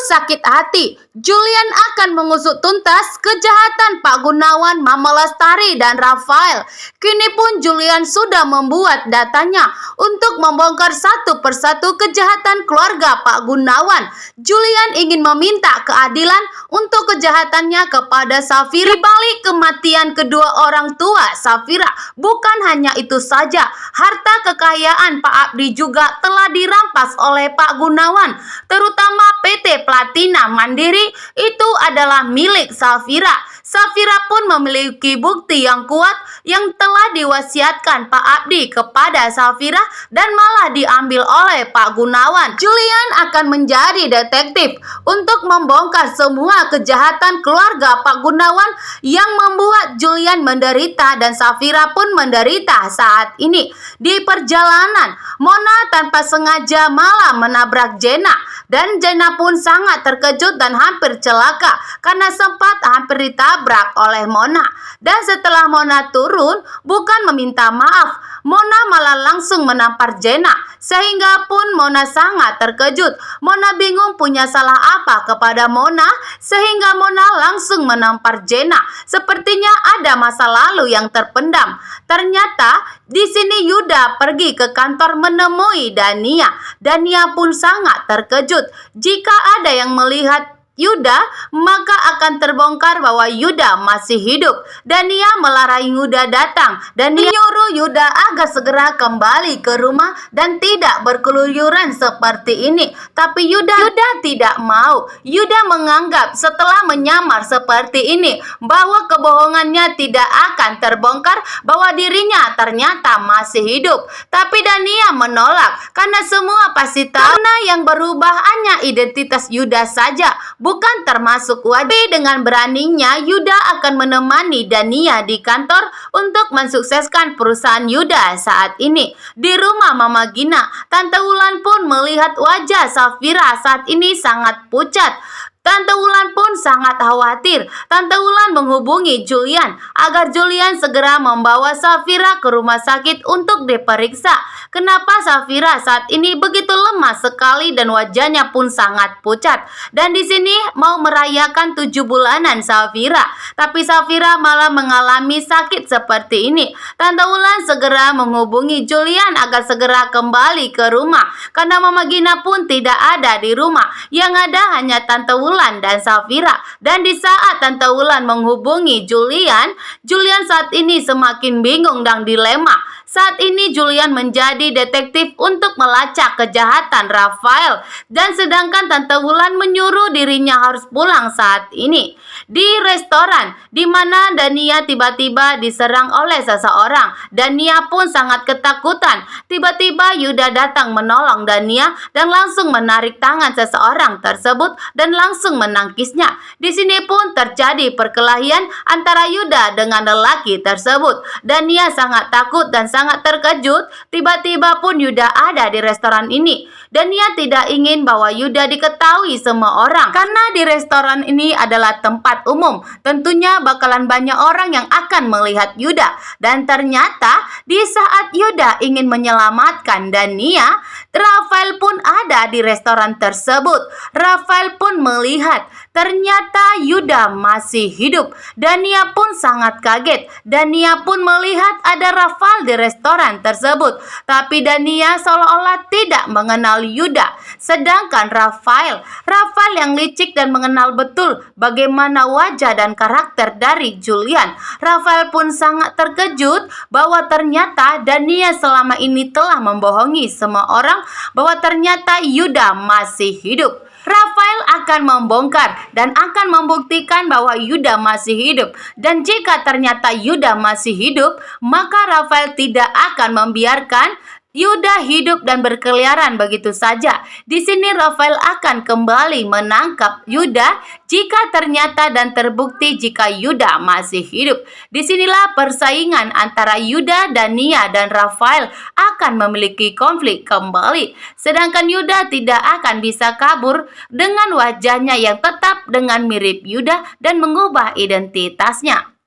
sakit hati, Julian akan mengusut tuntas kejahatan Pak Gunawan, Mama Lestari, dan Rafael. Kini pun Julian sudah membuat datanya untuk membongkar satu persatu kejahatan keluarga Pak Gunawan. Julian ingin meminta keadilan untuk kejahatannya kepada Safira. Di balik kematian kedua orang tua Safira, bukan hanya itu saja, harta kekayaan Pak Abdi juga telah dirampas oleh Pak Gunawan, terutama PT Platina Mandiri itu adalah milik Safira. Safira pun memiliki bukti yang kuat yang telah diwasiatkan Pak Abdi kepada Safira dan malah diambil oleh Pak Gunawan. Julian akan menjadi detektif untuk membongkar semua kejahatan keluarga Pak Gunawan yang membuat Julian menderita dan Safira pun menderita saat ini. Di perjalanan, Mona tanpa sengaja malah menabrak Jena dan Jena pun sangat terkejut dan hampir celaka karena sempat hampir ditabrak oleh Mona. Dan setelah Mona turun, bukan meminta maaf, Mona malah langsung menampar Jena, sehingga pun Mona sangat terkejut. Mona bingung punya salah apa kepada Mona, sehingga Mona langsung menampar Jena. Sepertinya ada masa lalu yang terpendam. Ternyata di sini Yuda pergi ke kantor menemui Dania. Dania pun sangat terkejut. Jika ada yang melihat Yuda, maka akan terbongkar bahwa Yuda masih hidup. Dania melarang Yuda datang dan menyuruh Yuda agar segera kembali ke rumah dan tidak berkeluyuran seperti ini. Tapi Yuda tidak mau. Yuda menganggap setelah menyamar seperti ini bahwa kebohongannya tidak akan terbongkar, bahwa dirinya ternyata masih hidup. Tapi Dania menolak karena semua pasti tahu karena yang berubah hanya identitas Yuda saja, bukan termasuk wajah. Dengan beraninya Yuda akan menemani Dania di kantor untuk mensukseskan perusahaan Yuda saat ini. Di rumah Mama Gina, Tante Wulan pun melihat wajah Safira saat ini sangat pucat. Tante Wulan pun sangat khawatir. Tante Wulan menghubungi Julian agar Julian segera membawa Safira ke rumah sakit untuk diperiksa. Kenapa Safira saat ini begitu lemah sekali dan wajahnya pun sangat pucat. Dan di sini mau merayakan 7 bulanan Safira, tapi Safira malah mengalami sakit seperti ini. Tante Wulan segera menghubungi Julian agar segera kembali ke rumah karena Mama Gina pun tidak ada di rumah. Yang ada hanya Tante Wulan dan Safira. Dan di saat Tante Wulan menghubungi Julian, Julian saat ini semakin bingung dan dilema. Saat ini Julian menjadi detektif untuk melacak kejahatan Rafael, dan sedangkan Tante Wulan menyuruh dirinya harus pulang saat ini. Di restoran di mana Dania tiba-tiba diserang oleh seseorang, Dania pun sangat ketakutan. Tiba-tiba Yuda datang menolong Dania dan langsung menarik tangan seseorang tersebut dan langsung menangkisnya. Di sini pun terjadi perkelahian antara Yuda dengan lelaki tersebut. Dania sangat takut dan sangat terkejut. Tiba-tiba pun Yuda ada di restoran ini. Dania tidak ingin bahwa Yuda diketahui semua orang karena di restoran ini adalah tempat umum. Tentunya bakalan banyak orang yang akan melihat Yuda. Dan ternyata di saat Yuda ingin menyelamatkan Dania, Rafael pun ada di restoran tersebut. Rafael pun melihat ternyata Yuda masih hidup. Dania pun sangat kaget. Dania pun melihat ada Rafael di restoran tersebut. Tapi Dania seolah-olah tidak mengenal Yuda. Sedangkan Rafael yang licik dan mengenal betul bagaimana wajah dan karakter dari Julian. Rafael pun sangat terkejut bahwa ternyata Dania selama ini telah membohongi semua orang bahwa ternyata Yuda masih hidup. Rafael akan membongkar dan akan membuktikan bahwa Yuda masih hidup. Dan jika ternyata Yuda masih hidup, maka Rafael tidak akan membiarkan Yuda hidup dan berkeliaran begitu saja. Di sini Rafael akan kembali menangkap Yuda jika ternyata dan terbukti jika Yuda masih hidup. Disinilah persaingan antara Yuda, Dania, dan Rafael akan memiliki konflik kembali. Sedangkan Yuda tidak akan bisa kabur dengan wajahnya yang tetap dengan mirip Yuda dan mengubah identitasnya.